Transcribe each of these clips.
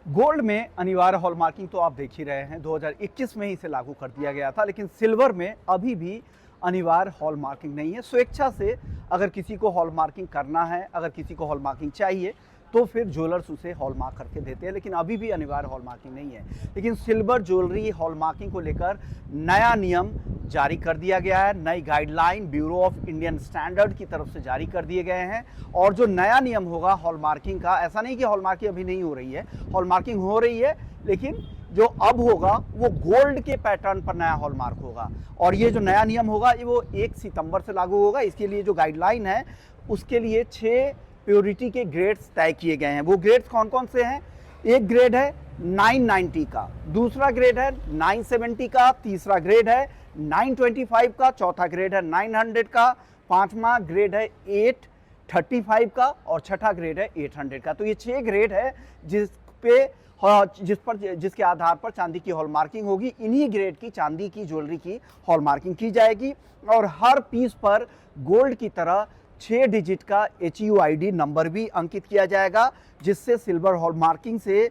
Gold में अनिवार्य hallmarking तो आप देख ही रहे हैं, 2021 में ही इसे लागू कर दिया गया था, लेकिन सिल्वर में अभी भी अनिवार्य हॉलमार्किंग नहीं है। स्वेच्छा से अगर किसी को हॉलमार्किंग करना है, अगर किसी को हॉलमार्किंग चाहिए तो फिर ज्वेलर्स उसे हॉलमार्क करके देते हैं, लेकिन अभी भी अनिवार्य हॉलमार्किंग नहीं है। लेकिन सिल्वर ज्वेलरी हॉलमार्किंग को लेकर नया नियम जारी कर दिया गया है। नई guideline bureau of Indian standard की तरफ से जारी कर दिए गए हैं। और जो नया नियम होगा हॉलमार्किंग का, ऐसा नहीं कि हॉलमार्किंग अभी नहीं हो रही है, हॉलमार्किंग हो रही है, लेकिन जो अब होगा वो गोल्ड के पैटर्न पर नया हॉलमार्क होगा। और ये जो नया नियम होगा ये वो 1 सितंबर से लागू होगा। इसके लिए जो गाइडलाइन है उसके लिए 6 प्योरिटी के ग्रेड्स तय किए गए हैं। वो ग्रेड्स कौन कौन से हैं? एक ग्रेड है 990 का, दूसरा ग्रेड है 970 का, तीसरा ग्रेड है 925 का, चौथा ग्रेड है 900 का, पांचवा ग्रेड है 835 का और छठा ग्रेड है 800 का। तो ये 6 ग्रेड है जिसके आधार पर चांदी की हॉलमार्किंग होगी। इन्हीं ग्रेड की चांदी की ज्वेलरी की हॉलमार्किंग की जाएगी और हर पीस पर गोल्ड की तरह 6 डिजिट का HUID नंबर भी अंकित किया जाएगा, जिससे सिल्वर हॉलमार्किंग से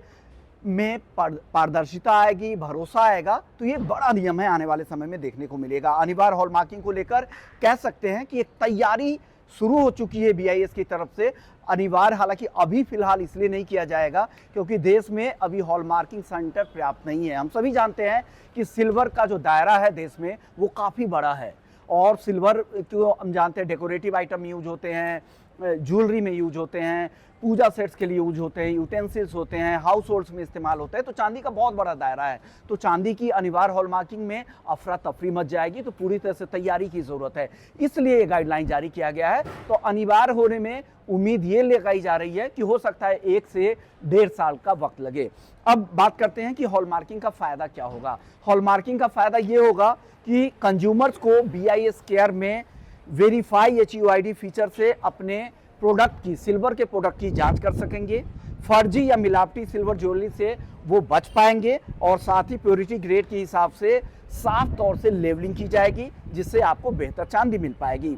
में पारदर्शिता आएगी, भरोसा आएगा। तो ये बड़ा नियम है, आने वाले समय में देखने को मिलेगा। अनिवार्य हॉलमार्किंग को लेकर कह सकते हैं कि एक तैयारी शुरू हो चुकी है BIS की तरफ से। अनिवार्य हालांकि अभी फिलहाल इसलिए नहीं किया जाएगा क्योंकि देश में अभी हॉलमार्किंग सेंटर पर्याप्त नहीं है। हम सभी जानते हैं कि सिल्वर का जो दायरा है देश में वो काफ़ी बड़ा है और सिल्वर तो हम जानते हैं डेकोरेटिव आइटम यूज होते हैं, ज्वेलरी में यूज होते हैं, पूजा सेट्स के लिए यूज होते हैं, यूटेंसिल्स होते हैं, हाउस होल्ड्स में इस्तेमाल होते हैं। तो चांदी का बहुत बड़ा दायरा है। तो चांदी की अनिवार्य हॉलमार्किंग में अफरा तफरी मच जाएगी, तो पूरी तरह से तैयारी की ज़रूरत है। इसलिए ये गाइडलाइन जारी किया गया है। तो अनिवार्य होने में उम्मीद ये लगाई जा रही है कि हो सकता है 1 से 1.5 साल का वक्त लगे। अब बात करते हैं कि हॉलमार्किंग का फ़ायदा क्या होगा। हॉलमार्किंग का फ़ायदा ये होगा कि कंज्यूमर्स को BIS केयर में वेरीफाई HUID फीचर से अपने प्रोडक्ट की, सिल्वर के प्रोडक्ट की जांच कर सकेंगे। फर्जी या मिलावटी सिल्वर ज्वेलरी से वो बच पाएंगे और साथ ही प्योरिटी ग्रेड के हिसाब से साफ तौर से लेवलिंग की जाएगी, जिससे आपको बेहतर चांदी मिल पाएगी।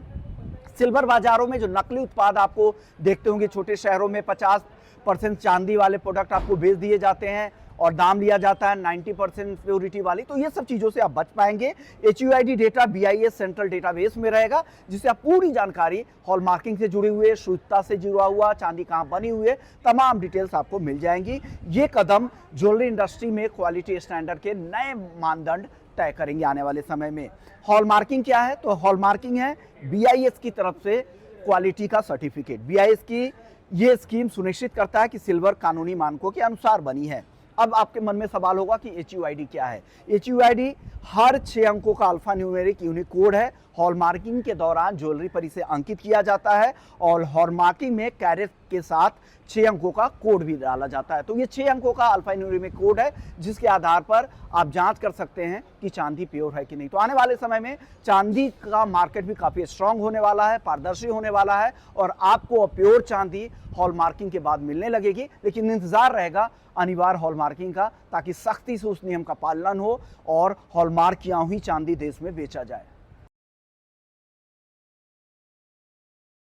सिल्वर बाजारों में जो नकली उत्पाद आपको देखते होंगे, छोटे शहरों में 50% चांदी वाले प्रोडक्ट आपको बेच दिए जाते हैं और दाम लिया जाता है 90% प्योरिटी वाली। तो ये सब चीज़ों से आप बच पाएंगे। HUID data BIS central database में रहेगा, जिससे आप पूरी जानकारी हॉलमार्किंग से जुड़ी हुई, शुद्धता से जुड़ा हुआ, चांदी कहाँ बनी हुई है, तमाम डिटेल्स आपको मिल जाएंगी। ये कदम ज्वेलरी इंडस्ट्री में क्वालिटी स्टैंडर्ड के नए मानदंड तय करेंगे आने वाले समय में। हॉलमार्किंग क्या है? तो हॉलमार्किंग है BIS की तरफ से क्वालिटी का सर्टिफिकेट। BIS की ये स्कीम सुनिश्चित करता है कि सिल्वर कानूनी मानकों के अनुसार बनी है। अब आपके मन में सवाल होगा कि HUID क्या है। HUID हर 6 अंकों का अल्फा न्यूमेरिक यूनिक कोड है। हॉलमार्किंग के दौरान ज्वेलरी पर इसे अंकित किया जाता है और हॉलमार्किंग में कैरेट के साथ 6 अंकों का कोड भी डाला जाता है। तो ये 6 अंकों का अल्फा न्यूमेरिक कोड है, जिसके आधार पर आप जांच कर सकते हैं कि चांदी प्योर है कि नहीं। तो आने वाले समय में चांदी का मार्केट भी काफ़ी स्ट्रांग होने वाला है, पारदर्शी होने वाला है और आपको प्योर चांदी हॉलमार्किंग के बाद मिलने लगेगी। लेकिन इंतजार रहेगा अनिवार्य हॉलमार्किंग का, ताकि सख्ती से उस नियम का पालन हो और हॉलमार्क किया हुई चांदी देश में बेचा जाए।